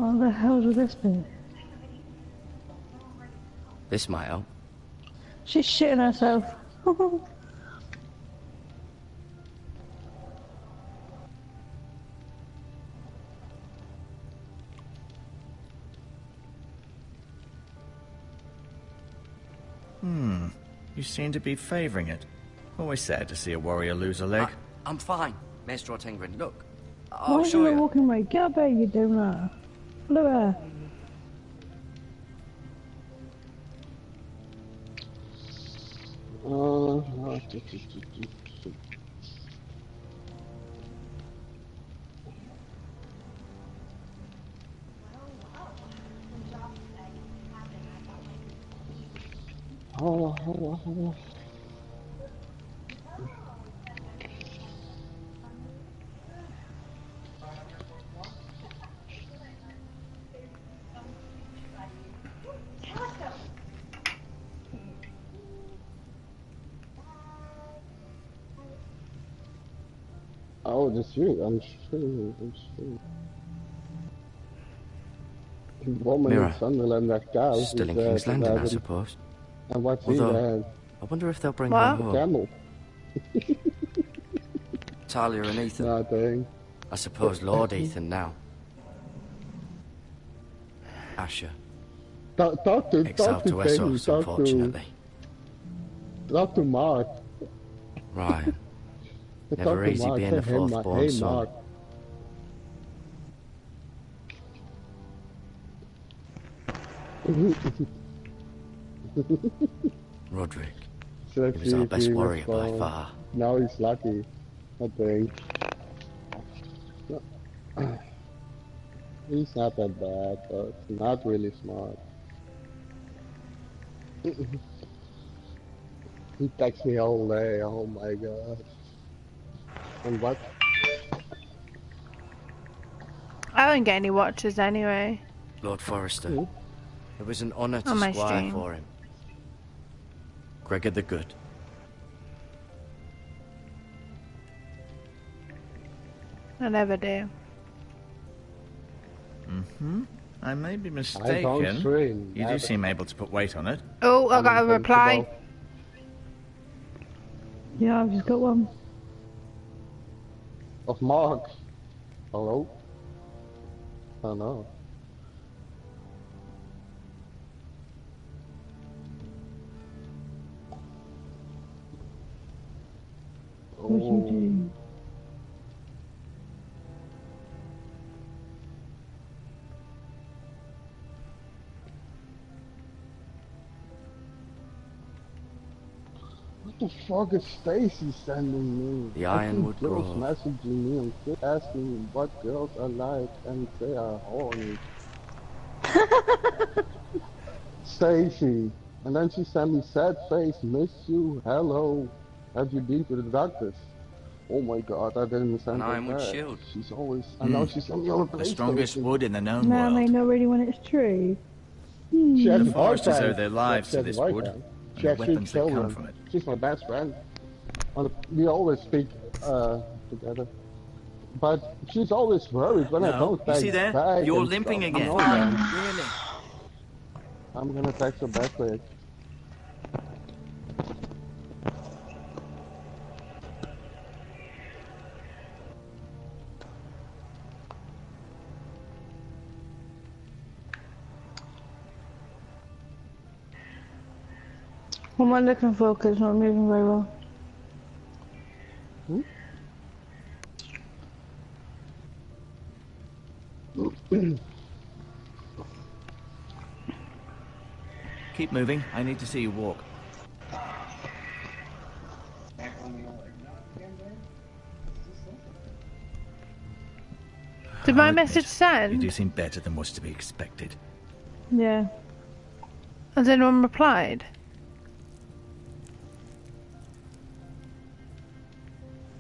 What the hell would this be? This might help. She's shitting herself. You seem to be favouring it. Always sad to see a warrior lose a leg. I'm fine, Maestro Tingrin. Look, Why I'll are show you you. walking away? Get up there, you doing that. Look at her. Hold on. Oh, the street. I'm sure. Woman Mirror. in Sunderland that cow. Still in King's Landing, I suppose. And what's Although, he then? I wonder if they'll bring What? her home. Camel. Talia and Ethan. Nothing. I suppose Lord Ethan now. Asher. Talk to Exiled to Peggy, Essos, unfortunately. Talk to Mark. Ryan. Talk Never to easy Mark. being the Hey, fourth Mark. born Hey, son. Mark. Roderick. So He was our best warrior by far. Now he's lucky, I think. He's not that bad, but not really smart. He texts me all day, oh my god. And what? I don't get any watches anyway. Lord Forrester. Hmm? It was an honour to On my squire stream. for him. Gregor the Good. I never do. I may be I don't mistaken. stream. You do seem able to put weight on it. Oh, I got a reply. Yeah, I've just got one. Of Mark. Hello? Oh no. What'd you do? What the fuck is Stacy sending me? The I think Ironwood girls Grove. messaging me and asking me what girls I like and they are horny. Stacy. And then she sent me sad face, miss you, hello. Have you been to the doctors? Oh my god, I didn't send An her Ironwood back. shield. She's always, I know she's on the other The strongest wood in the known No, world. they know really when it's true. She has The a foresters boyfriend. owe their lives She to has a this boyfriend. wood, She and has the 3 weapons that come children. from it. She's my best friend. We always speak together. But she's always worried when I No, don't you text see there? back You're and limping stuff. again. I know that. Really? I'm gonna text her back quick. What am I looking for? Because it's not moving very well. Keep moving. I need to see you walk. Did my I'll message admit, You do send? seem better than was to be expected. Yeah. Has anyone replied?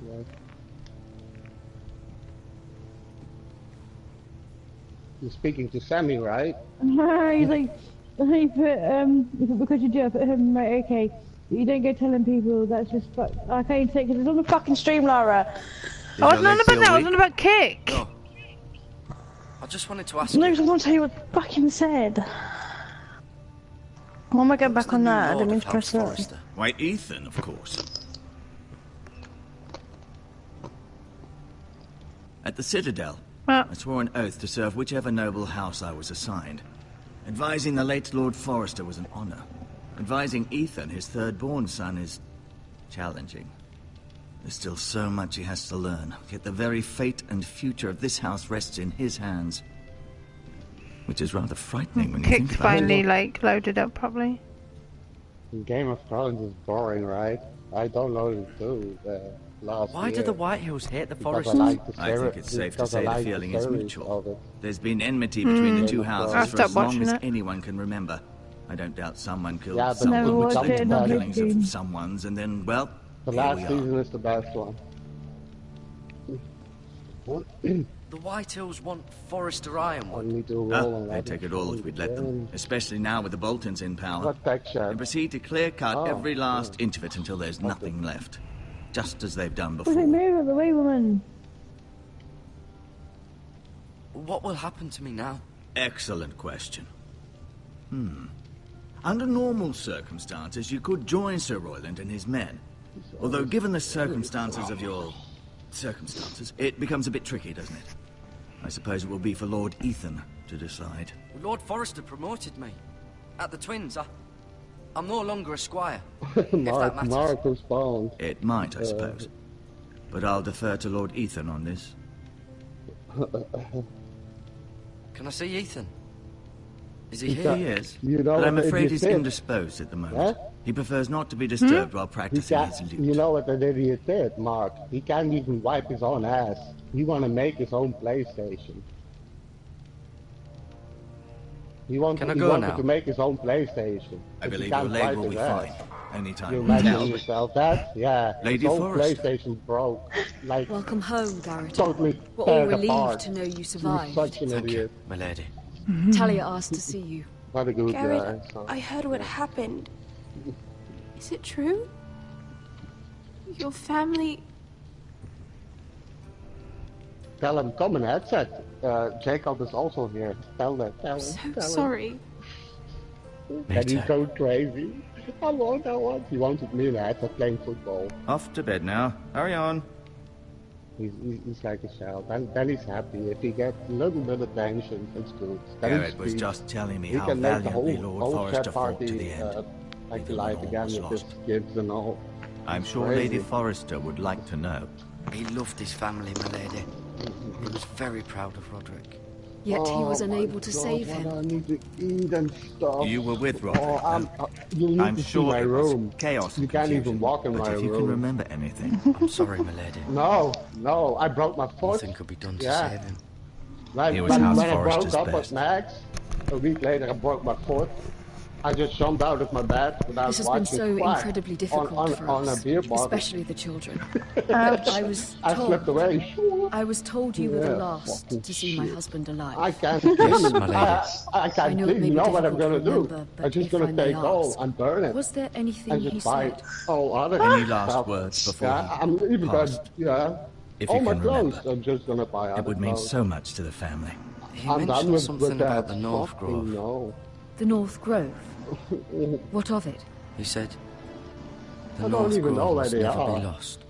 What? You're speaking to Sammy, right? He's like, he put, because you do, I put him, right, okay. You don't go telling people, that's just, I can't even take it, because it's on the fucking stream, Lara. I wasn't on about that, I was on about Kick. No. I just wanted to ask No, you. because I want to tell you what fucking said. Why am I going who's back the on new that? I Lord didn't mean of to press House that. Forrester? Why, Ethan, of course. At the Citadel, Well, I swore an oath to serve whichever noble house I was assigned. Advising the late Lord Forrester was an honor. Advising Ethan, his third-born son, is challenging. There's still so much he has to learn, yet the very fate and future of this house rests in his hands. Which is rather frightening when you think Kick's about it. finally like loaded up properly. Game of Thrones is boring, right? I downloaded it too last Why year. do the White Hills hate the because Foresters? I think it's safe to say the feeling is mutual. Of it. There's been enmity between the two houses I'll for stop as long watching as it. anyone can remember. I don't doubt someone killed Yeah, but someone, Never which watched led it, to not the killings listening. of someone's, and then, well, The here last we season are. is the best one. The White Hills want Forrester I Ironwood. need to roll on They'd that. take it all if we'd let them, especially now with the Boltons in power. What texture? They proceed to clear-cut Oh, every last inch of it until there's nothing left. Just as they've done Was it before. move out the way, woman? What will happen to me now? Excellent question. Under normal circumstances, you could join Sir Royland and his men. Although, given the circumstances of your... circumstances, it becomes a bit tricky, doesn't it? I suppose it will be for Lord Ethan to decide. Lord Forrester promoted me. At the Twins, I'm no longer a squire. If that matters. Mark responds. It might, I suppose. But I'll defer to Lord Ethan on this. Can I see Ethan? Is he He here? He is, You know but I'm what afraid idiot he's did? indisposed at the moment. Huh? He prefers not to be disturbed while He practicing can't, his lute. you know what that idiot did, Mark? He can't even wipe his own ass. He want to make his own PlayStation. He wanted Can I go now? to make his own PlayStation. I but he believe your can't leg wipe will his be ass. fine. Anytime. You will imagine tell. yourself that? Yeah. Lady his own Forrester. PlayStation broke. Like, Welcome home, Garrett. totally We're all teared relieved apart. to know you He's survived. such an Thank you, idiot. my lady. Talia asked to see you. Not a good Garrett, guy. So. I heard what happened. Is it true? Your family... Tell him, come on, headset. Jacob is also here. Tell him. So Tell him. sorry. That he's too. so crazy. I want. He wanted me in a headset playing football. Off to bed now. Hurry on. He's like a child. Then he's happy. If he gets a little bit of attention, it's good. Then Garrett he's was free. just telling me He how can make the valiantly whole, Lord whole Forrester chat fought to party the end. like Even alive when all again was with his lost. kids and all. I'm sure Crazy. Lady Forrester would like to know. He loved his family, my lady. He was very proud of Roderick. Yet he was Oh my unable to God, save what him. I need to eat and stuff. You were with Roderick, You need I'm to sure see my it was room. chaos and You can't confusion, even walk in but my if you room. can remember anything... I'm sorry, my lady. No, I broke my foot. Nothing could be done to Yeah. save him. Like, He was when House I broke Forrester's up best. with Max, a week later I broke my foot. I just jumped out of my bed without This has been watching so Quack incredibly difficult for on us, a beer bottle. especially the children. Ouch. I was I slipped told. away. I was told you were the Yeah, last fucking to see my shit. husband alive. I can't Yes, see. my lady. I can't I know see. it may You be know what I'm difficult gonna to do? remember, I'm but just if gonna I may take all ask, and burn it. Was there anything And he just buy said? all other Any last stuff. words before Yeah, he I'm even gonna, passed? yeah. If all you my can clothes, remember. I'm just gonna buy other It would mean clothes. so much to the family. He I'm done mentioned with something that. about the North Fucking Grove. No. The North Grove. What of it? He said, I the don't North even know Grove where must they never are. be lost.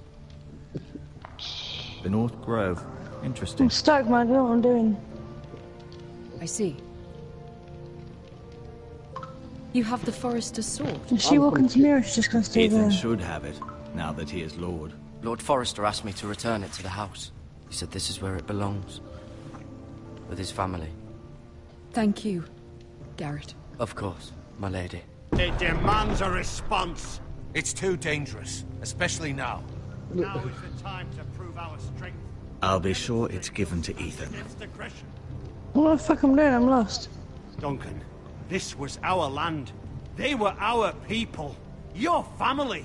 The North Grove. Interesting. I'm stuck, man. I don't know what I'm doing. I see. You have the Forester's sword. Is she walking to me or is she just gonna stay Ethan there? should have it, now that he is Lord. Lord Forrester asked me to return it to the house. He said this is where it belongs. With his family. Thank you, Garrett. Of course, my lady. It demands a response. It's too dangerous, especially now. Now is the time to prove our strength I'll be sure it's given to Ethan. against aggression. What the fuck I'm doing? I'm lost. Duncan, this was our land. They were our people. Your family.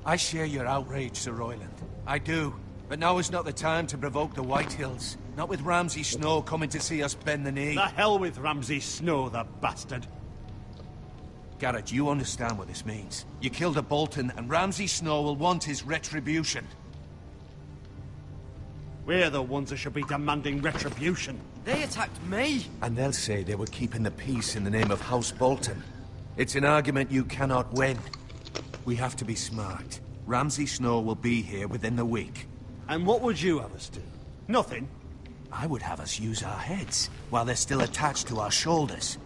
I share your outrage, Sir Royland. I do. But now is not the time to provoke the White Hills. Not with Ramsay Snow coming to see us bend the knee. The hell with Ramsay Snow, the bastard. Garrett, you understand what this means. You killed a Bolton, and Ramsay Snow will want his retribution. We're the ones that should be demanding retribution. They attacked me! And they'll say they were keeping the peace in the name of House Bolton. It's an argument you cannot win. We have to be smart. Ramsay Snow will be here within the week. And what would you have us do? Nothing. I would have us use our heads, while they're still attached to our shoulders.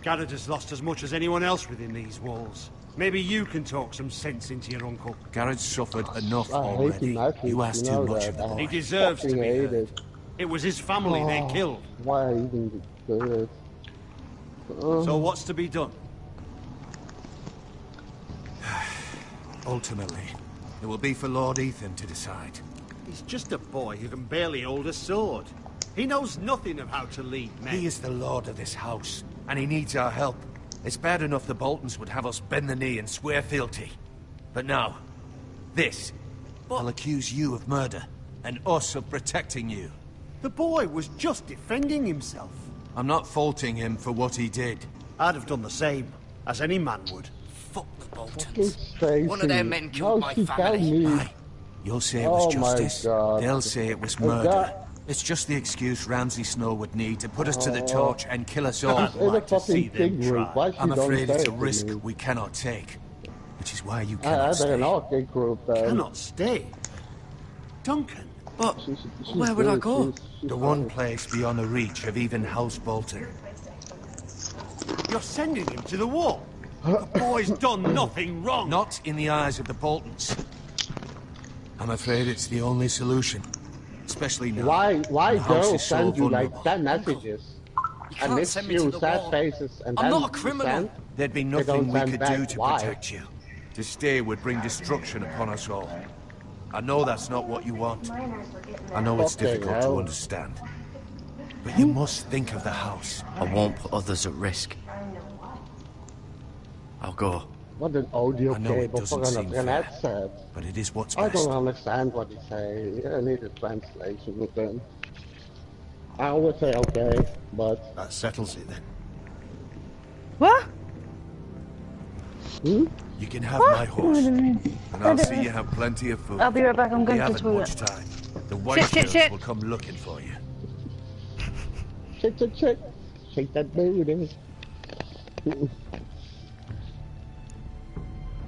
Garrett has lost as much as anyone else within these walls. Maybe you can talk some sense into your uncle. Garrett's suffered enough I hate already. Matthews, You ask you too know much that. of the boy. He deserves to be Fucking hate heard. it. It was his family they killed. Why even do it? So what's to be done? Ultimately, it will be for Lord Ethan to decide. He's just a boy who can barely hold a sword. He knows nothing of how to lead men. He is the lord of this house, and he needs our help. It's bad enough the Boltons would have us bend the knee and swear fealty. But now, this. I'll accuse you of murder, and us of protecting you. The boy was just defending himself. I'm not faulting him for what he did. I'd have done the same, as any man would. Fuck the Fucking Boltons. Stacey. One of their men killed my she tell family. me. Aye. You'll say it was Oh my justice. God. They'll say it was Oh, murder. God. It's just the excuse Ramsay Snow would need to put us to the torch and kill us all. I'd In a like to see fucking them pig group. try. Why she I'm don't afraid say it's it a to risk me? we cannot take. Which is why you I cannot better stay. not get group then. Cannot stay. Duncan. But She's where would I good, go? she's The one good. place beyond the reach of even House Bolton. You're sending him to the wall. The boy's done nothing wrong. Not in the eyes of the Boltons. I'm afraid it's the only solution. Especially now. Why when the house girls is so send you like vulnerable. 10 messages? You And can't it's send me to you, the sad wall. faces, and I'm then not a you criminal. send- There'd be don't nothing we send could back. do to Why? protect you. To stay would bring destruction upon us all. I know that's not what you want. I know it's Fucking difficult hell. to understand. But you must think of the house. I won't put others at risk. I'll go. What an audio I know it cable doesn't for seem an fair. headset. But it is what's I best. don't understand what he's saying. I need a translation with them. I would say okay, but That settles it then. What? hmm? You can have my horse, Wait a and minute. I'll see you have plenty of food. I'll be right back, I'm We going to the haven't toilet. much time. The White shit, Hills shit. will come looking for you. Shake, shake that booty.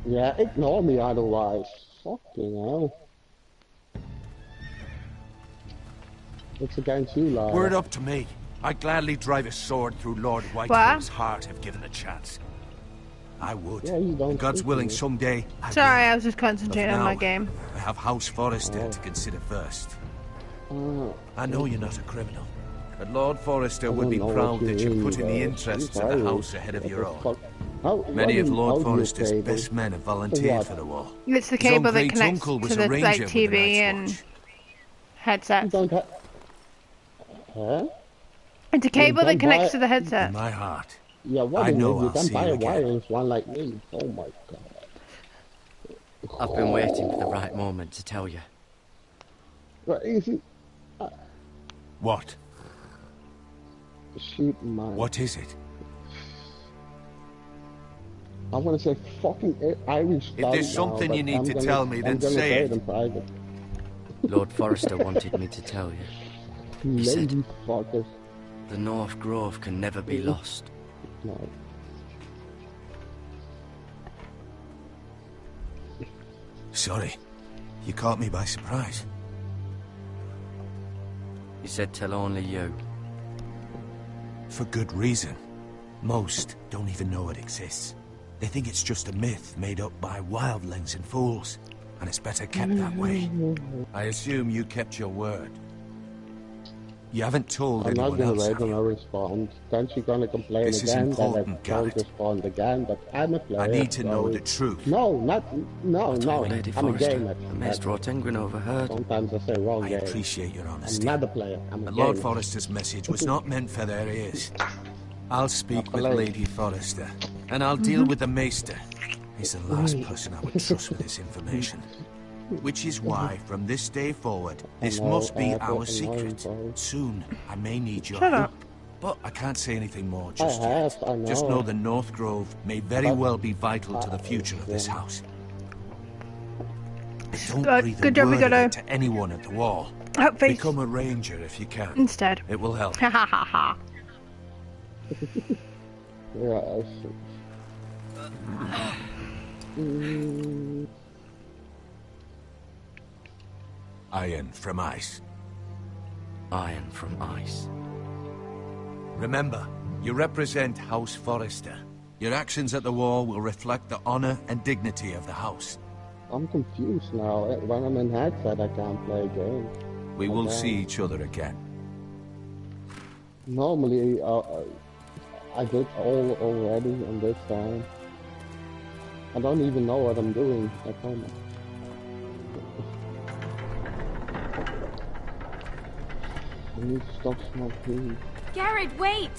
Yeah, ignore me otherwise. Fucking hell. It's against you, Lara. Were it up to me, I'd gladly drive a sword through Lord Whitehill's heart if given a chance. I would. Yeah, you don't And God's speak willing, to me. someday I Sorry, will. I was just concentrating on my now, game. I have House Forrester to consider first. I know you're not a criminal, but Lord Forrester would be proud that you're putting the interests of the house ahead of your own. Many of Lord Forrester's best men have volunteered for the war. It's the His own cable that great connects uncle was to a the ranger like with the TV Night's and Watch. headsets. Don't have... Huh? It's a cable that don't connects buy- to the headset. In my heart, Yeah, what I do you know mean? You I'll can see buy you a again. wireless one like me. Oh my god. I've been waiting for the right moment to tell you. But easy. what? Shoot my... What is it? I want to say fucking Irish If there's something you need to tell me, then say it. In private. Lord Forrester wanted me to tell you. He said- Lady fuckers. The North Grove can never be lost. No. Sorry, you caught me by surprise. He said tell only you. For good reason. Most don't even know it exists. They think it's just a myth made up by wildlings and fools, and it's better kept that way. I assume you kept your word. You haven't told I'm not anyone gonna else, wait have when I you? respond. Then she's gonna complain This is again that I important, don't Garrett. respond again, but I'm a player. I need to know so- the truth. No, not... No, I no. told Lady I'm a Forrester. gamer. And Maester Ortengren overheard. Sometimes I say wrong I game. appreciate your I'm honesty. not a player. I'm a But gamer. Lord Forrester's message was not meant for their ears. I'll speak with Hello. Lady Forrester, and I'll deal with the Maester. He's the last person I would trust with this information. Which is why, from this day forward, this know, must be I our fucking know, secret. bro. Soon, I may need your Shut help. up. But I can't say anything more just I yet. have, I know. Just know the North Grove may very But- well be vital to the future of this house. Don't breathe Good a job, word of Rigodo. it to anyone at the wall. Up face. Become a ranger if you can. Instead. It will help. Ha ha ha ha. Yeah, I see. Iron from ice. Iron from ice. Remember, you represent House Forrester. Your actions at the wall will reflect the honor and dignity of the house. I'm confused now. When I'm in headset, I can't play a game. We will Okay. see each other again. Normally, I did all already, and this time, I don't even know what I'm doing at home. I need to stop smoking. Garrett, wait!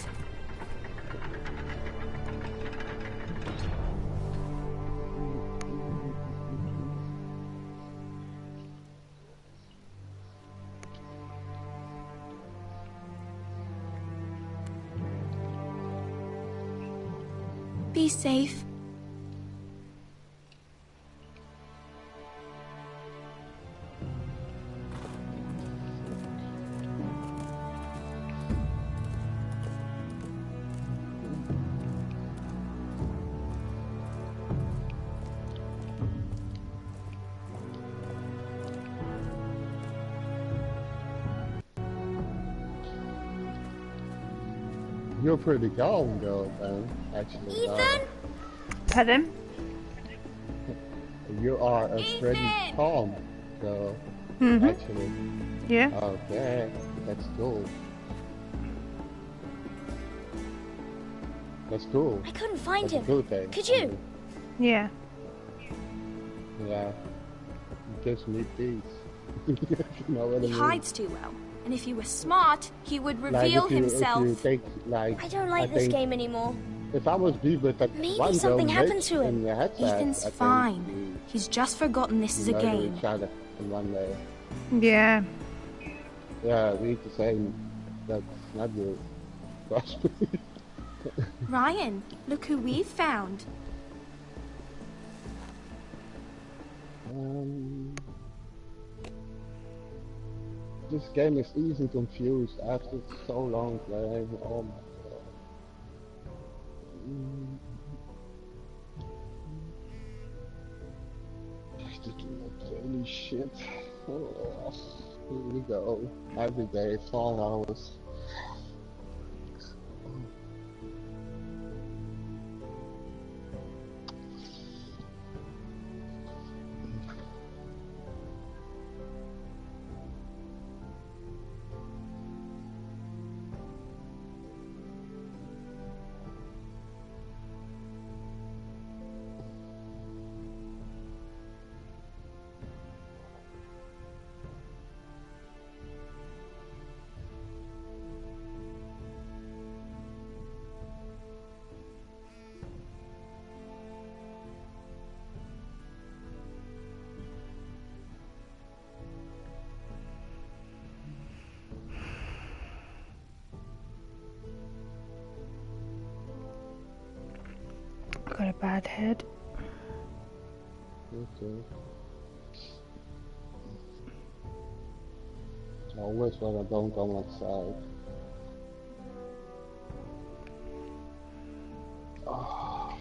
Be safe. You're pretty calm, girl, man. Actually, Ethan? Pet him. You are a pretty Ethan! calm girl. Mm-hmm. Actually. Yeah. Okay, that's cool. That's cool. I couldn't find That's a him. good thing. Could you? Yeah. Yeah. It gives me peace. You know what I He mean? hides too well. And if he were smart, he would Like, reveal if you himself. take, like, I don't like this think game anymore. If I was be with that Maybe one girl something happened mixed to him. in the headset, Ethan's I think fine. He's just forgotten this is we a murder game. each other in one day. Yeah. Yeah, we eat the same. That's not good. Trust me. Ryan, look who we've found. This game is easy confused after so long playing. Oh my god. Daily shit. Oh, here we go. Every day, 12 hours. Got a bad head. Okay. Always when I don't come outside. Oh.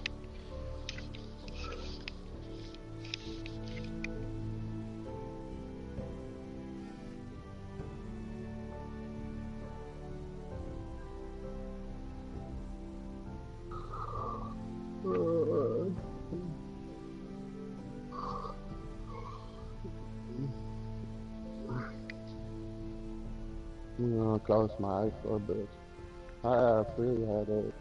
I'll close my eyes for a bit. I have really had it.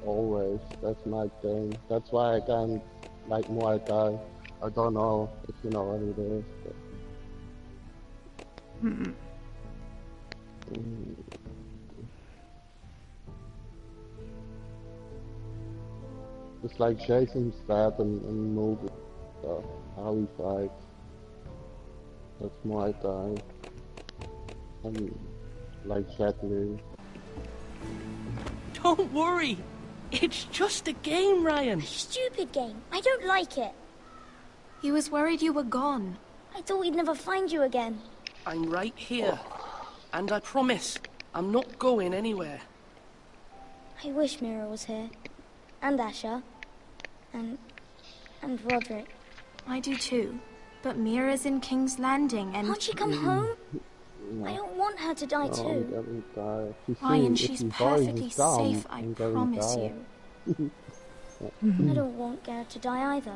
Always, that's my thing. That's why I can't like Muay Thai. I don't know if you know what it is. But... It's like Jason Statham in movies. So how he fights. That's Muay Thai. And like Jet Li. Don't worry. It's just a game, Ryan. Stupid game. I don't like it. He was worried you were gone. I thought we'd never find you again. I'm right here. And I promise, I'm not going anywhere. I wish Mira was here. And Asher. And Roderick. I do too. But Mira's in King's Landing and... Can't she come home? I don't want her to die too. Ryan, she's perfectly safe, I promise you. I don't want Garrett to die either.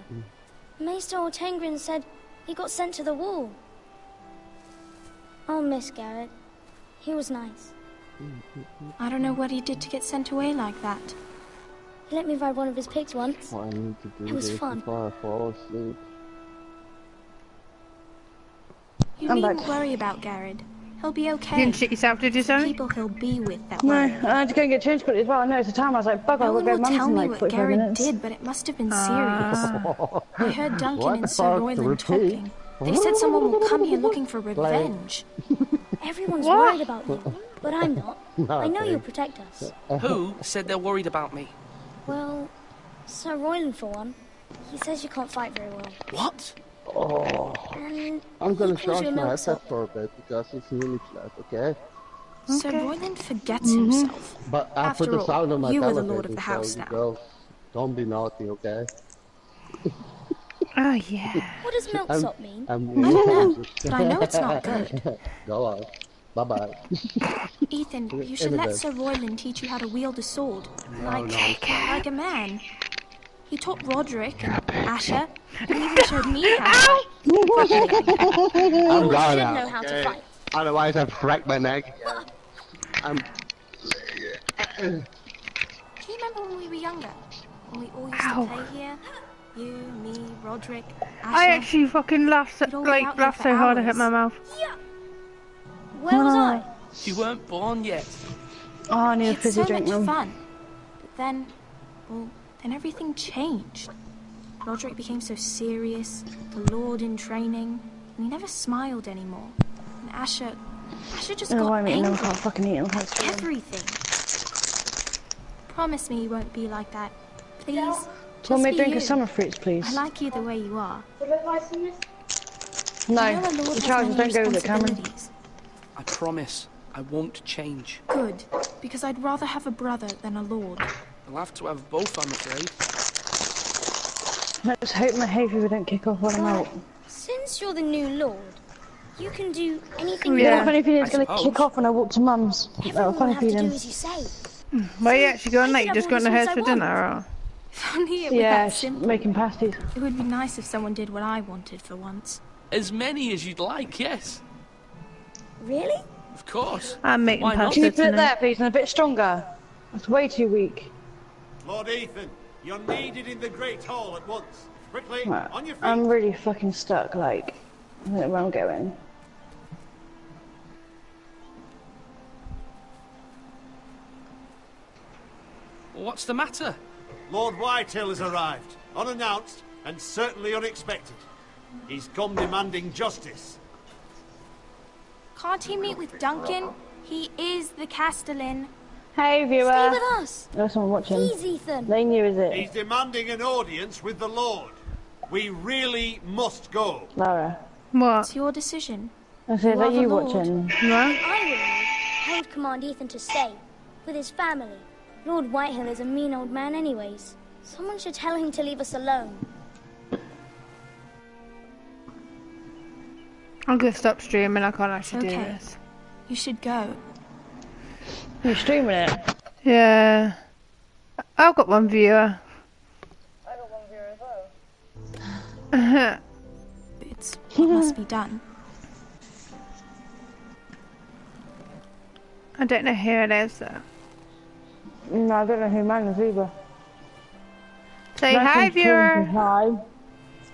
Maester Ortengrin said he got sent to the wall. I'll miss Garrett. He was nice. I don't know what he did to get sent away like that. He let me ride one of his pigs once. I need to do It was this fun. before I fall asleep. You needn't worry about Garrett. He'll be okay. You didn't shit yourself, did you, Zoe? People he'll be with that No, way. I had to go and get changed quickly as well. I noticed the time. I was like, bugger, No I've one got to will go tell mum's in me like what 45 Garrett minutes. did, but it must have been serious. I heard Duncan What and the Sir fuck? Royland Repeat? talking. They said someone will come here looking for revenge. Everyone's worried about you, but I'm not. I know Okay. you'll protect us. Who said they're worried about me? Well, Sir Royland for one. He says you can't fight very well. What? Oh, And I'm gonna he calls charge you a my milksop. headset for a bit because it's really flat, okay? Sir Royland forgets himself. But I After put the all, sound on my you are the television, lord of the house so now. you girls don't be naughty, okay? Oh, yeah. What does milksop mean? I don't know, but I know it's not good. Go on. Bye-bye. Ethan, you should let Sir Royland teach you how to wield a sword. Like a man. He taught Roderick and Asher, and even showed me how. I'm You gone should now, know how to okay? fight. Otherwise I crack my neck. I'm... Do you remember when we were younger? When we all used to play here? You, me, Roderick, Asher. I actually fucking laughed, We'd all be out here laughed for so hard I hit hours. my mouth. Where was I? You weren't born yet. Oh, I need a It's fizzy so drink, much Mum. fun. But then, well, then everything changed. Roderick became so serious, the Lord in training, and he never smiled anymore. And Asher just Oh, got why, mate? angry. No, I can't fucking eat. I can't swim. Everything. Promise me you won't be like that, please. Pour Just me a be drink you. of summer fruits, please. I like you the way you are. No, I know a lord the has charges many don't go with it, Cameron. responsibilities. I promise, I won't change. Good, because I'd rather have a brother than a lord. I'll have to have both, I'm afraid. Let's hope my hay fever don't kick off when I'm out. Since you're the new lord, you can do anything Yeah, you the want. funny feeling is I going to suppose. kick off when I walk to Mum's. Everyone will Funny have to do feeling. as you say. Where are you actually going, I mate? could You have just all going the to hers sweets for I dinner, or...? If only it were Yeah, that simple. making pasties. It would be nice if someone did what I wanted for once. As many as you'd like, yes. Really? Of course. I'm making Why not? pasta Can you put it tonight. there, please, and a bit stronger? That's way too weak. Lord Ethan, you're needed in the Great Hall at once. Quickly, Right, on your feet. I'm really fucking stuck, like, I don't know where I'm going. What's the matter? Lord Whitehill has arrived, unannounced and certainly unexpected. He's come demanding justice. Can't he meet with Duncan? He is the Castellan. Hey, viewer. Stay with us. There's someone watching. Please, Ethan. They knew, is it? He's demanding an audience with the Lord. We really must go. Lara. What? It's your decision. I said, You are are the you Lord. watching? What? I will leave. I would command Ethan to stay, with his family. Lord Whitehill is a mean old man anyways. Someone should tell him to leave us alone. I'm going to stop streaming, I can't actually do Okay. this. You should go. You're streaming it? Yeah. I've got one viewer. I got one viewer as well. It's what must be done. I don't know who it is, though. No, I don't know who mine is either. Say Nice hi, and cool. viewer. Hi.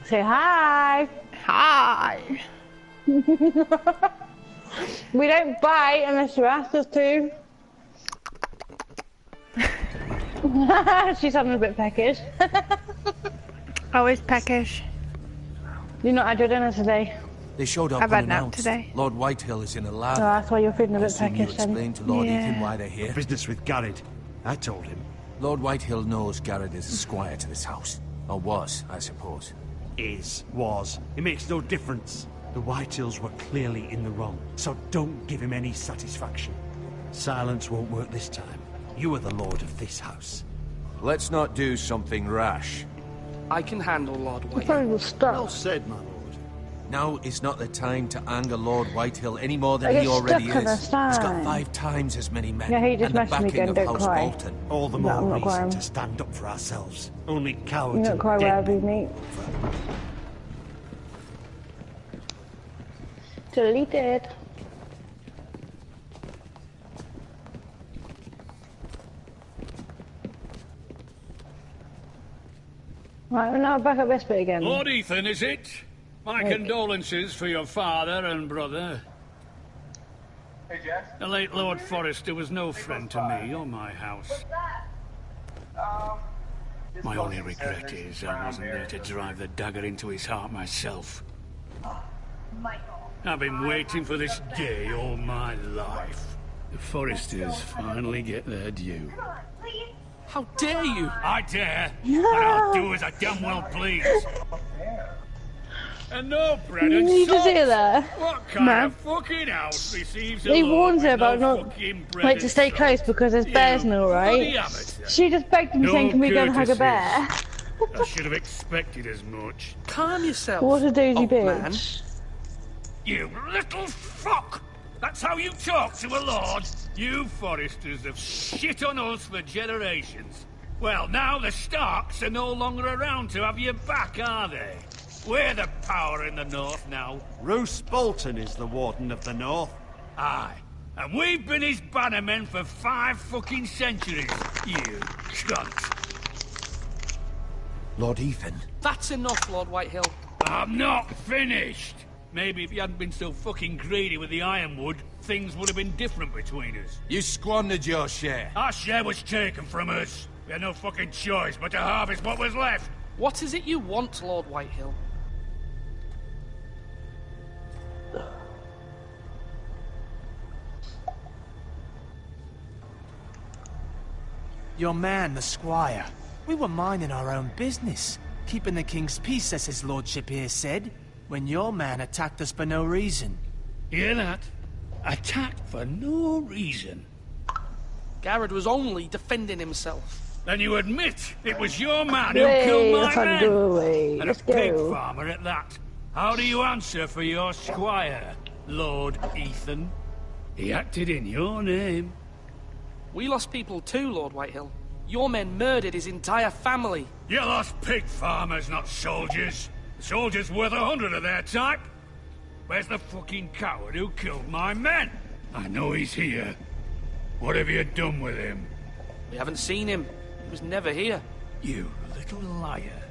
Say hi. Hi. We don't bite unless you ask us to. She's having a bit peckish. Always peckish. You're not had your dinner today. They showed up I've had nap unannounced. today. Lord Whitehill is in a lab. Oh, that's why you're feeling a I bit assume you peckish then. explained to Lord Yeah. Ethan why they're here. Business with Garrett. I told him. Lord Whitehill knows Garrett is a squire to this house. Or was, I suppose. Was. It makes no difference. The Whitehills were clearly in the wrong, so don't give him any satisfaction. Silence won't work this time. You are the lord of this house. Let's not do something rash. I can handle Lord I Whitehill. probably will stop. Well said, my lord. Now is not the time to anger Lord Whitehill any more I than get he already stuck on is. a He's got sign. 5 times as many men, Yeah, he just and the messaged me backing again, of don't House cry. Bolton. All the No, more I'm not reason crying. to stand up for ourselves. Only You cowards don't and cry dead wherever you men. meet. Deleted. Right, well, now back up this bit again. Lord Ethan, is it? My condolences for your father and brother. Hey, Jess. The late Lord Forrester was no friend to me or my house. My only regret is I wasn't there to drive the dagger into his heart myself. I've been waiting for this day all my life. The Forresters finally get their due. How dare you? I dare, and I'll do as I damn well please. And no bread and Did you just salt. hear that? What kind Man. of fucking house receives a He lord warns her with about no not fucking bread like to and stay salt? close because there's bears and all, bloody right? amateur. She just begged him saying, "Can we go and hug a bear?" I should have expected as much. Calm yourself. What a dozy old man. bitch. You little fuck! That's how you talk to a lord? You Forresters have shit on us for generations. Well, now the Starks are no longer around to have you back, are they? We're the power in the north now. Roose Bolton is the warden of the north. Aye. And we've been his bannermen for 5 fucking centuries, you cunt. Lord Ethan. That's enough, Lord Whitehill. I'm not finished. Maybe if you hadn't been so fucking greedy with the ironwood, things would have been different between us. You squandered your share. Our share was taken from us. We had no fucking choice but to harvest what was left. What is it you want, Lord Whitehill? Your man, the squire. We were minding our own business, keeping the king's peace, as his lordship here said, when your man attacked us for no reason. Hear that? Attacked for no reason. Garrett was only defending himself. Then you admit it was your man who Way, killed my let's men? go away. And Let's a pig go. farmer at that. How do you answer for your squire, Lord Ethan? He acted in your name. We lost people too, Lord Whitehill. Your men murdered his entire family. You lost pig farmers, not soldiers. The soldiers worth 100 of their type. Where's the fucking coward who killed my men? I know he's here. What have you done with him? We haven't seen him. He was never here. You little liar.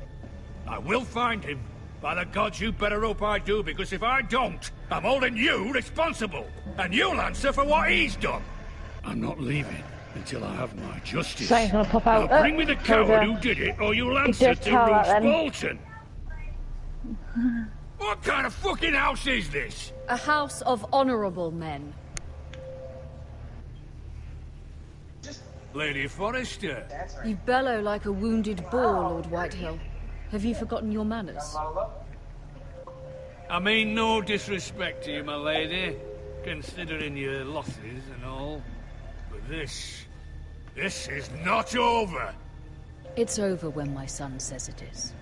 I will find him. By the gods, you better hope I do, because if I don't, I'm holding you responsible. And you'll answer for what he's done. I'm not leaving until I have my justice. Something's gonna pop out. Now bring me the coward Hold who did it, or you'll He answer did to tell that Roose then. Bolton. What kind of fucking house is this? A house of honorable men. Lady Forrester. You bellow like a wounded boar, Lord Whitehill. Have you forgotten your manners? I mean no disrespect to you, my lady, considering your losses and all. But this is not over. It's over when my son says it is.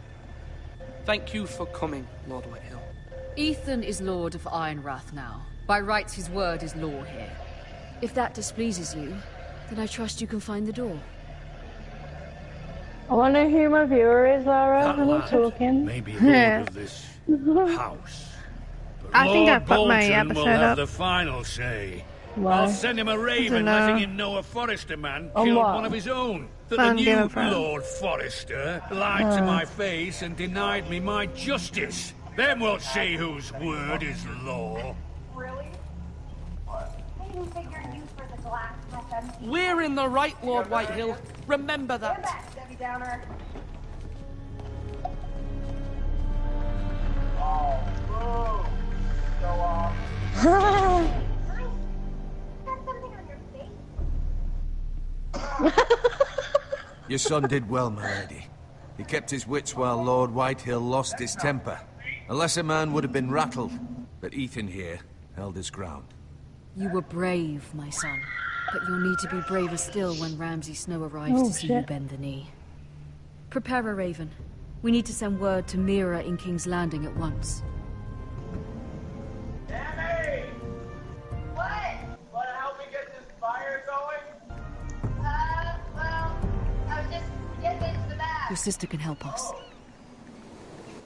Thank you for coming, Lord Whitehill. Ethan is Lord of Ironrath now. By rights, his word is law here. If that displeases you, then I trust you can find the door. I wonder who my viewer is, Lara. That I'm lad not talking. may be lord of this house. But I think Lord I've put my Bolton episode will have up. the final say. Why? I'll send him a raven know. letting him know a Forrester man On killed what? one of his own. That Fan the Game new of Thrones. Lord Forrester lied to my face and denied me my justice. Then we'll see whose word is law. We're in the right, Lord Whitehill. Remember that. Your son did well, my lady. He kept his wits while Lord Whitehill lost his temper. A lesser man would have been rattled, but Ethan here held his ground. You were brave, my son. But you'll need to be braver still when Ramsay Snow arrives to see you bend the knee. Prepare a raven. We need to send word to Mira in King's Landing at once. Dammy! What? Want to help me get this fire going? Well, I was just getting into the bath. Your sister can help us.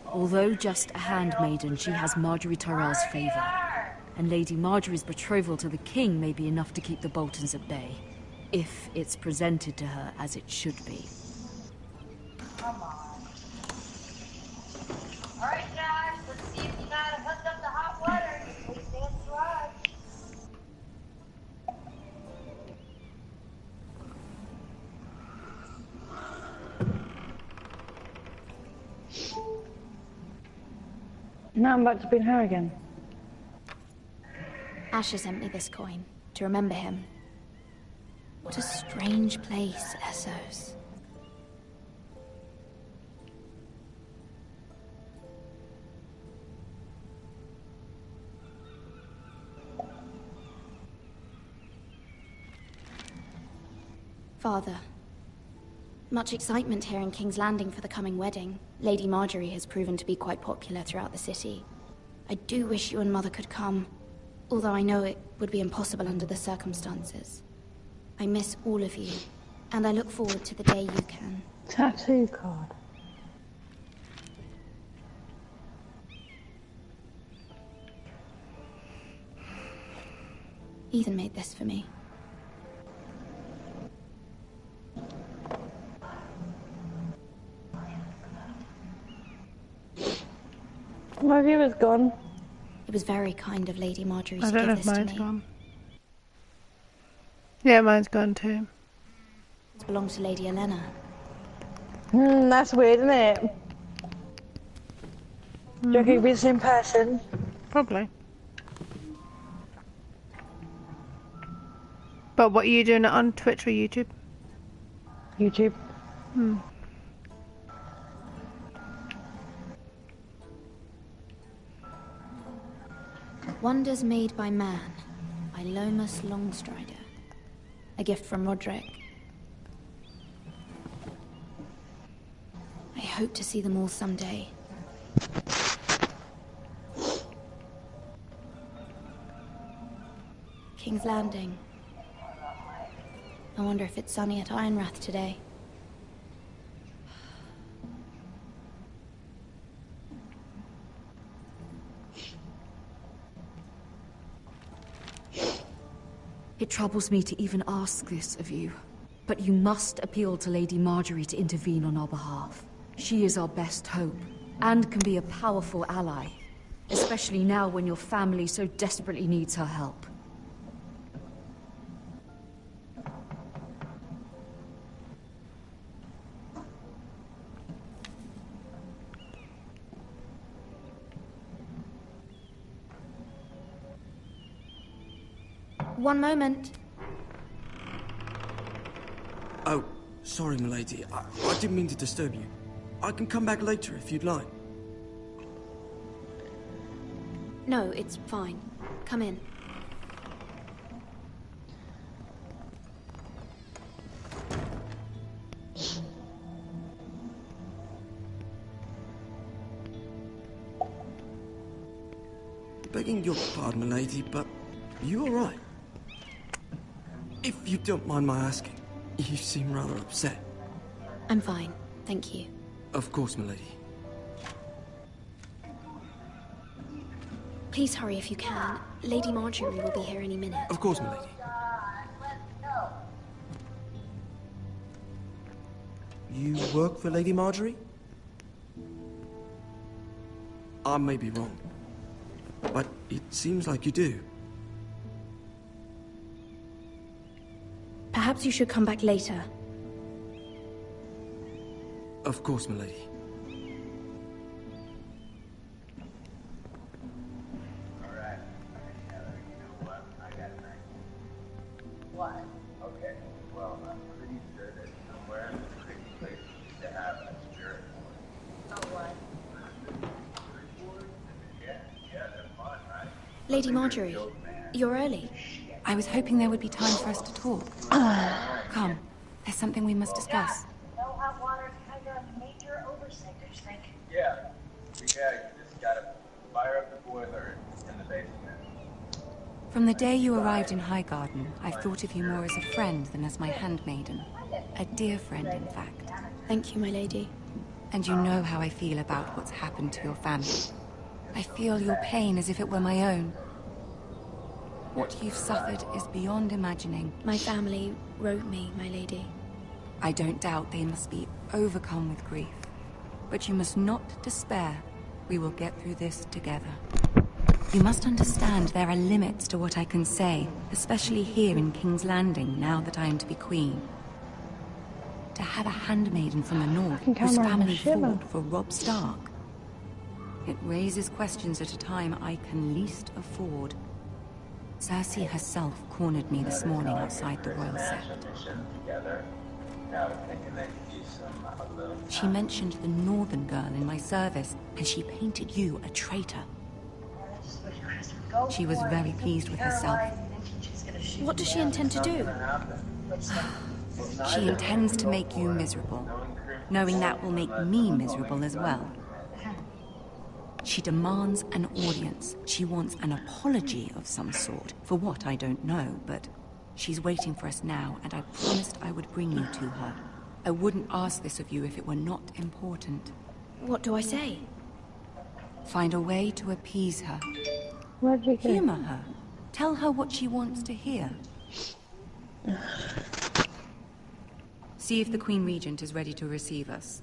Although just a handmaiden, she has Marjorie Tyrell's favor. And Lady Marjorie's betrothal to the king may be enough to keep the Boltons at bay. If it's presented to her as it should be. Come on. Alright, Josh, let's see if you know how to hook up the hot water. Please stand slide. Now I'm about to be in her again. Asher sent me this coin to remember him. What a strange place, Essos. Father, much excitement here in King's Landing for the coming wedding. Lady Marjorie has proven to be quite popular throughout the city. I do wish you and Mother could come. Although I know it would be impossible under the circumstances. I miss all of you, and I look forward to the day you can. Tattoo card. Ethan made this for me. My view is gone. It was very kind of Lady Marjorie to I don't know give if this to mine's me. gone. Yeah, mine's gone too. It belongs to Lady Elena. That's weird, isn't it? Do you reckon it'd be the same person? Probably. But what are you doing it on Twitch or YouTube? YouTube. Wonders Made by Man, by Lomas Longstrider. A gift from Roderick. I hope to see them all someday. King's Landing. I wonder if it's sunny at Ironrath today. It troubles me to even ask this of you, but you must appeal to Lady Marjorie to intervene on our behalf. She is our best hope, and can be a powerful ally, especially now when your family so desperately needs her help. One moment. Oh, sorry, milady. I didn't mean to disturb you. I can come back later if you'd like. No, it's fine. Come in. Begging your pardon, milady, but are you all right? If you don't mind my asking, you seem rather upset. I'm fine, thank you. Of course, milady. Please hurry if you can. Lady Marjorie will be here any minute. Of course, milady. You work for Lady Marjorie? I may be wrong, but it seems like you do. Perhaps you should come back later. Of course, milady. What? Okay, well, I'm pretty sure there's somewhere in the creek Lady Marjorie, you're early. I was hoping there would be time for us to talk. Come, there's something we must discuss. No hot water, kind of a major oversight, don't you think? Yeah, you just gotta fire up the boiler in the basement. From the day you arrived in Highgarden, I've thought of you more as a friend than as my handmaiden. A dear friend, in fact. Thank you, my lady. And you know how I feel about what's happened to your family. I feel your pain as if it were my own. What you've suffered is beyond imagining. My family wrote me, my lady. I don't doubt they must be overcome with grief. But you must not despair. We will get through this together. You must understand there are limits to what I can say, especially here in King's Landing, now that I am to be queen. To have a handmaiden from the north whose family fought for Robb Stark. It raises questions at a time I can least afford. Cersei herself cornered me this morning outside the royal sept. She mentioned the northern girl in my service, and she painted you a traitor. She was very pleased with herself. What does she intend to do? She intends to make you miserable, knowing that will make me miserable as well. She demands an audience. She wants an apology of some sort, for what I don't know, but she's waiting for us now, and I promised I would bring you to her. I wouldn't ask this of you if it were not important. What do I say? Find a way to appease her. Humor her. Tell her what she wants to hear. See if the Queen Regent is ready to receive us.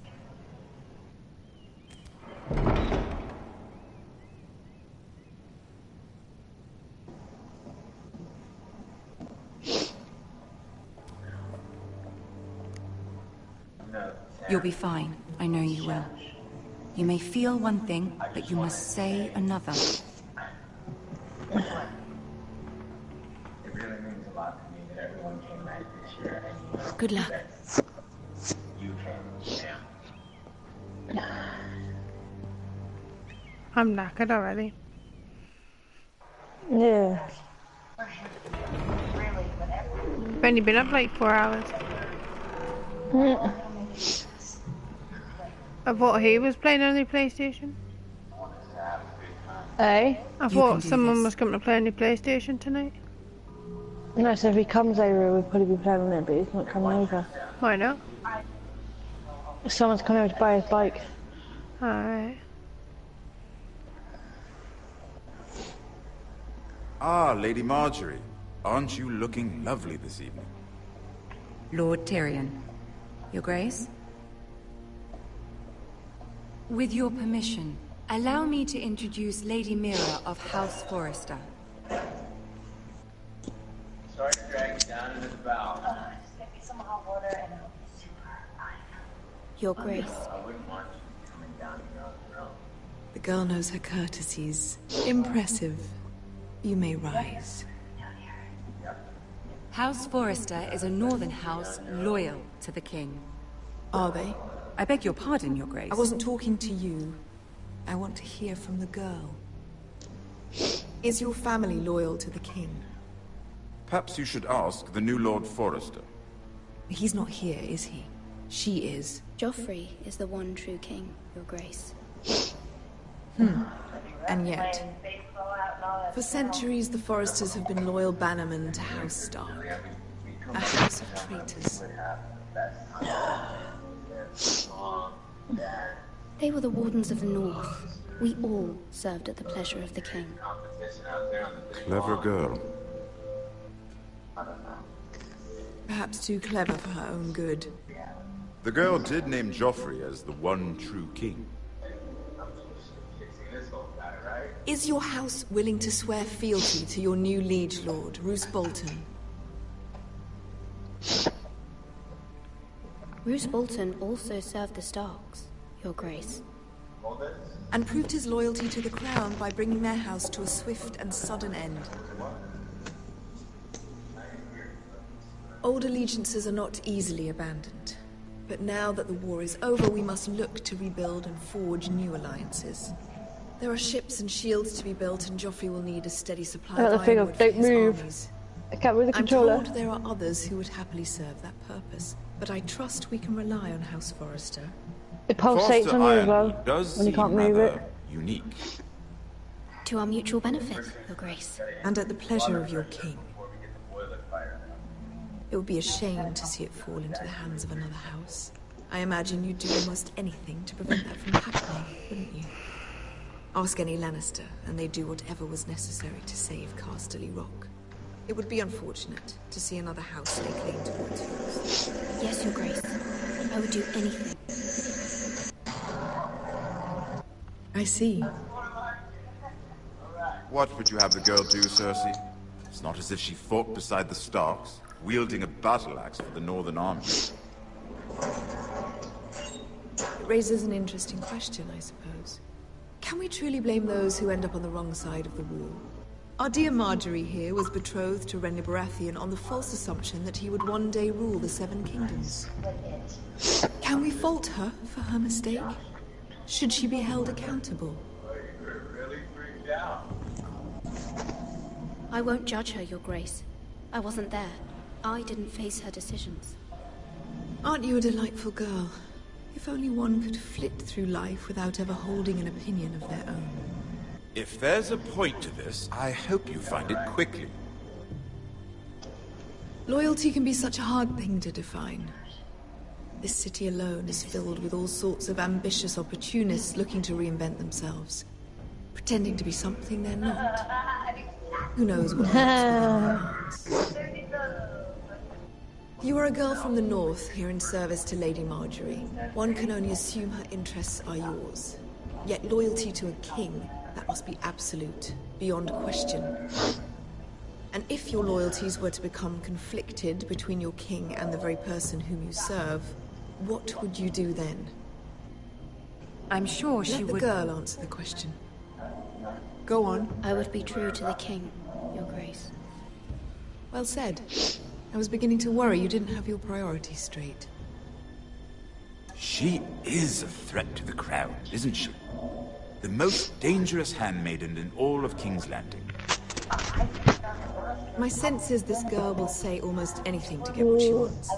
You'll be fine. I know you will. You may feel one thing, but you must say another. It really means a lot to me that everyone came back this year. Good luck. You came, yeah. I'm knackered already. Yeah. I've only been up like 4 hours. I thought he was playing on the PlayStation. Eh? I thought someone was coming to play on the PlayStation tonight. No, so if he comes over, we'll probably be playing on it, but he's not coming over. Why not? Someone's coming over to buy his bike. Alright. Ah, Lady Marjorie. Aren't you looking lovely this evening? Lord Tyrion. Your Grace? With your permission, allow me to introduce Lady Mira of House Forrester. Sorry to drag you down in this bow. Just get me some hot water and it'll be super fine. Your Grace. I wouldn't want you coming down here on your own. The girl knows her courtesies. Impressive. You may rise. House Forrester is a northern house loyal to the king. Are they? I beg your pardon, Your Grace. I wasn't talking to you. I want to hear from the girl. Is your family loyal to the king? Perhaps you should ask the new Lord Forrester. He's not here, is he? She is. Joffrey is the one true king, Your Grace. And yet, for centuries the Forresters have been loyal bannermen to House Stark. A house of traitors. They were the Wardens of the North. We all served at the pleasure of the king. Clever girl. Perhaps too clever for her own good. The girl did name Joffrey as the one true king. Is your house willing to swear fealty to your new liege lord, Roose Bolton? Roose Bolton also served the Starks, Your Grace. And proved his loyalty to the crown by bringing their house to a swift and sudden end. Old allegiances are not easily abandoned. But now that the war is over, we must look to rebuild and forge new alliances. There are ships and shields to be built, and Joffrey will need a steady supply I got of the thing ironwood of for don't his move. armies. I can't move the I'm controller. told there are others who would happily serve that purpose, but I trust we can rely on House Forrester. It pulsates on you as well does when you can't seem move rather it. unique. To our mutual benefit, Your Grace. And at the pleasure of your king. It would be a shame to see it fall into the hands of another house. I imagine you'd do almost anything to prevent that from happening, wouldn't you? Ask any Lannister, and they'd do whatever was necessary to save Casterly Rock. It would be unfortunate to see another house lay claim towards yours. Yes, Your Grace. I would do anything. I see. What would you have the girl do, Cersei? It's not as if she fought beside the Starks, wielding a battle axe for the Northern Army. It raises an interesting question, I suppose. Can we truly blame those who end up on the wrong side of the war? Our dear Marjorie here was betrothed to Renly Baratheon on the false assumption that he would one day rule the Seven Kingdoms. Can we fault her for her mistake? Should she be held accountable? I won't judge her, Your Grace. I wasn't there. I didn't face her decisions. Aren't you a delightful girl? If only one could flit through life without ever holding an opinion of their own. If there's a point to this, I hope you find it quickly. Loyalty can be such a hard thing to define. This city alone is filled with all sorts of ambitious opportunists looking to reinvent themselves, pretending to be something they're not. Who knows what happens within their hearts. You are a girl from the north, here in service to Lady Marjorie. One can only assume her interests are yours. Yet loyalty to a king, that must be absolute, beyond question. And if your loyalties were to become conflicted between your king and the very person whom you serve, what would you do then? I'm sure she would... Let the girl answer the question. Go on. I would be true to the king, Your Grace. Well said. I was beginning to worry you didn't have your priorities straight. She is a threat to the crown, isn't she? The most dangerous handmaiden in all of King's Landing. My sense is this girl will say almost anything to get what she wants.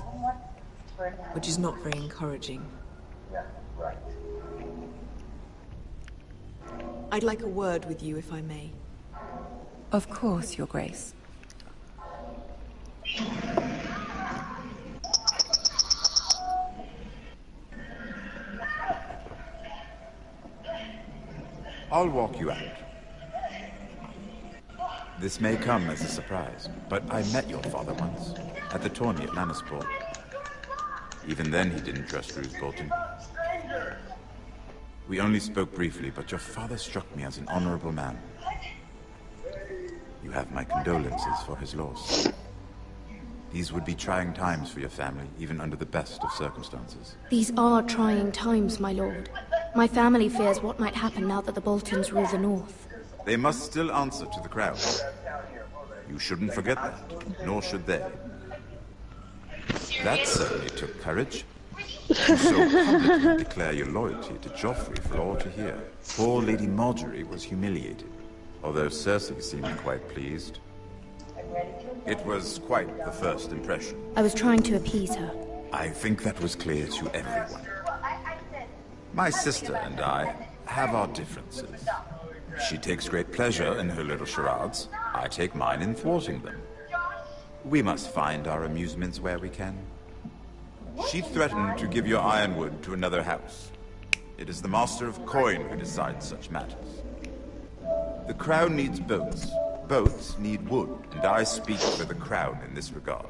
Which is not very encouraging. I'd like a word with you, if I may. Of course, Your Grace. I'll walk you out. This may come as a surprise, but I met your father once, at the tourney at Lannisport. Even then he didn't trust Roose Bolton. We only spoke briefly, but your father struck me as an honorable man. You have my condolences for his loss. These would be trying times for your family, even under the best of circumstances. These are trying times, my lord. My family fears what might happen now that the Boltons rule the north. They must still answer to the crown. You shouldn't forget that, nor should they. That certainly took courage. You so publicly declare your loyalty to Joffrey for all to hear. Poor Lady Marjorie was humiliated, although Cersei seemed quite pleased. It was quite the first impression. I was trying to appease her. I think that was clear to everyone. My sister and I have our differences. She takes great pleasure in her little charades. I take mine in thwarting them. We must find our amusements where we can. She threatened to give your ironwood to another house. It is the Master of Coin who decides such matters. The crown needs boats. Boats need wood, and I speak for the crown in this regard,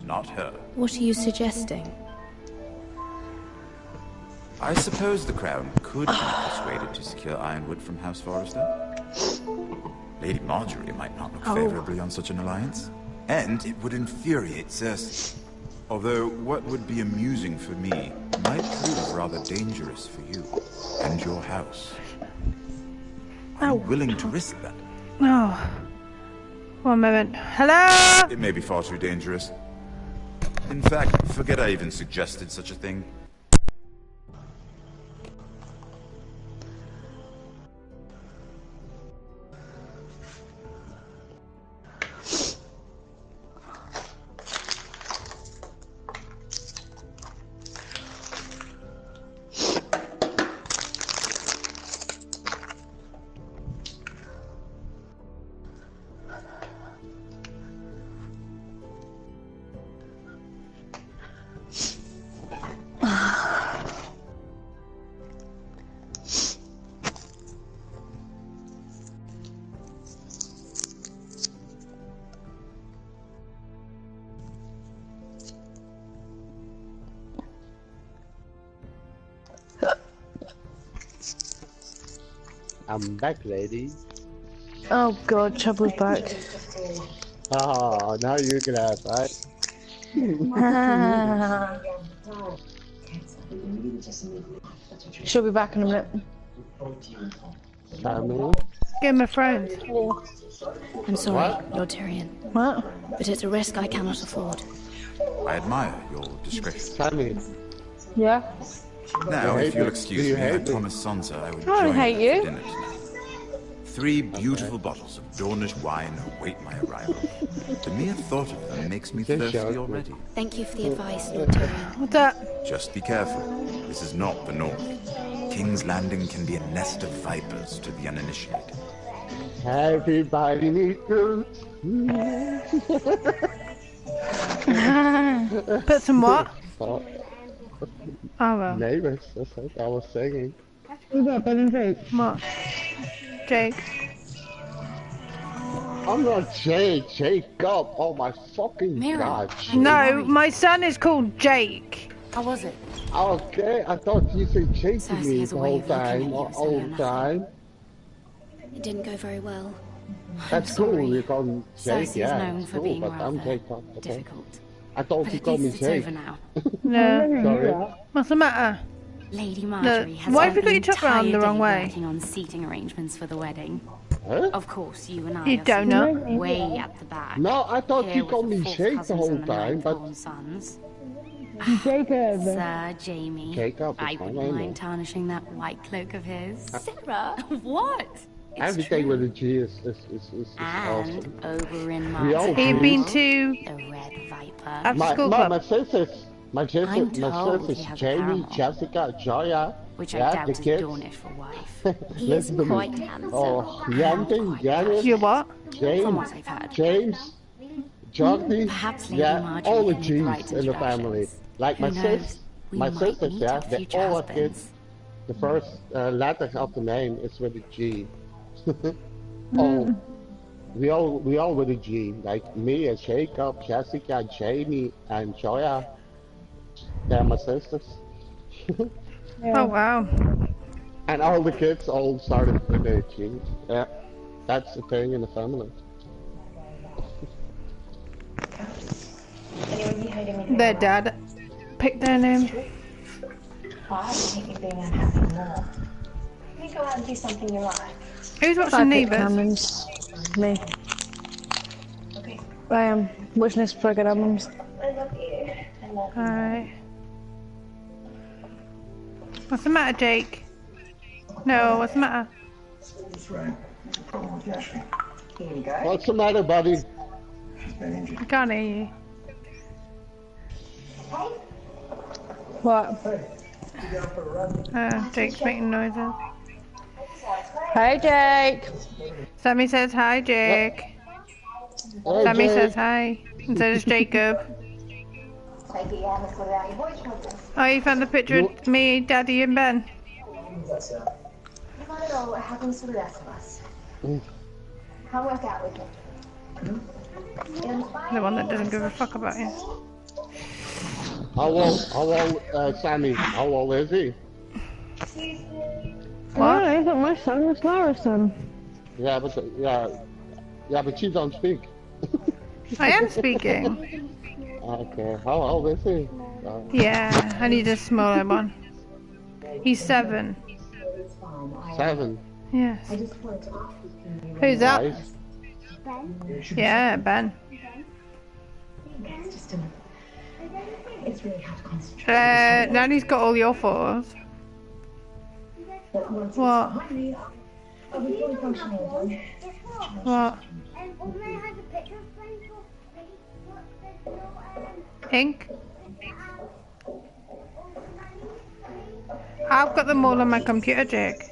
not her. What are you suggesting? I suppose the crown could be persuaded to secure ironwood from House Forrester. Lady Marjorie might not look favorably on such an alliance, and it would infuriate Cersei. Although what would be amusing for me might prove rather dangerous for you and your house. Are you willing to risk that? Oh. One moment. Hello? It may be far too dangerous. In fact, forget I even suggested such a thing. I'm back, lady. Oh god, Trouble's back. Oh, now you can have, right? She'll be back in a minute. Sammy? Give him a friend. I'm sorry, What? Lord Tyrion. What? But it's a risk I cannot afford. I admire your discretion. Sammy. Yeah? Now, if you'll excuse you me, I hate me? promised Sansa I would I don't join hate her you. for dinner tonight. 3 beautiful bottles of Dornish wine await my arrival. The mere thought of them makes me thirsty already. Thank you for the advice, Lord Tyrion. What's that? Just be careful. This is not the North. King's Landing can be a nest of vipers to the uninitiated. Everybody needs to. Put some what? Oh, well. neighbors, that's what I was singing. Who's that, Ben and Jake? What? Jake. I'm not Jake, Jacob. Oh my fucking god. No, my son is called Jake. How was it? Okay, I thought you said Jake to Cersei me has the a way whole of looking at time, you the as though whole you're nothing. time. It didn't go very well. That's cool, you call me Jake, Cersei's yeah. known It's for cool, being but I'm rather Jacob. Okay. difficult. I thought But you at called me least it's Jake. over now. No. Sorry. What's the matter? Lady Marjorie has Why have spent you got your the top round the entire wrong day way? working on seating arrangements for the wedding. Huh? Of course, you and I You are donut. sitting way at the back. No, I thought Here you with called the me 4th Jake the cousins whole and the time, 9th but born sons. Jacob. Sir Jamie. Jacob is I my wouldn't name. mind tarnishing that white cloak of his. Sarah, what? It's Everything true. with a G is And awesome. Oberyn We all Martell, You've been to the Red Viper. after school club. My sisters, my I'm sisters told he has a Jamie, paramour, Jessica, Joya, which yeah, I doubt the is kids. Dornish for wife. He is Listen to me. quite handsome. Oh, Yandy, Janet, You what? From what James, I've heard. James, Jordi, Perhaps Lady yeah, Marjorie all the can make the right G's in the family. introductions. Like Who my knows? We my might sisters, meet yeah, our they future all have kids. husbands. The first letter of the name is with a G. Oh, we all with a G. Like me and Jacob, Jessica, Jamie, and Joya. They're my sisters. Oh wow. And all the kids all started with a G. Yeah, that's the thing in the family. Their dad picked their name. Well, I don't think being unhappy more. Let me go out and do something you like. Who's watching Neighbours? Cameron's me. Okay. I am watching this for good albums. I love you. I love you. Alright. What's the matter, Jake? No, what's the matter? That's right. There's a problem with Ashley. Here we go. What's the matter, buddy? She's been injured. I can't hear you. Hey. What? Jake's making noises. Hey, Jake. Sammy says hi, Jake. Hey, Sammy Jake. says hi. And so does Jacob. Oh, you found the picture of me, Daddy, and Ben? You might know what happens to the rest of us. I'll work out with you. The one that doesn't give a fuck about you. How old, Sammy, how old is he? What? He's not my son, it's Lara's son. Yeah, but you don't speak. I am speaking. Okay, how old is he? Yeah, I need a smaller one. He's 7. 7. Yes. Who's that? Nice. Yeah, Ben. It's really hard to concentrate. Nanny's got all your photos. What? I'll be fully functional. What? Ink? I've got them all on my computer, Jake.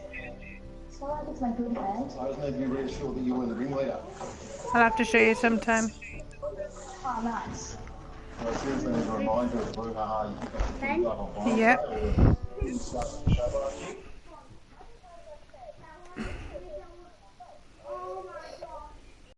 So I get my good head. I just need to be reassured that you were the ringleader. I'll have to show you sometime. Oh, nice. Well, seriously, as a reminder of the brouhaha you picked up the Yep. show.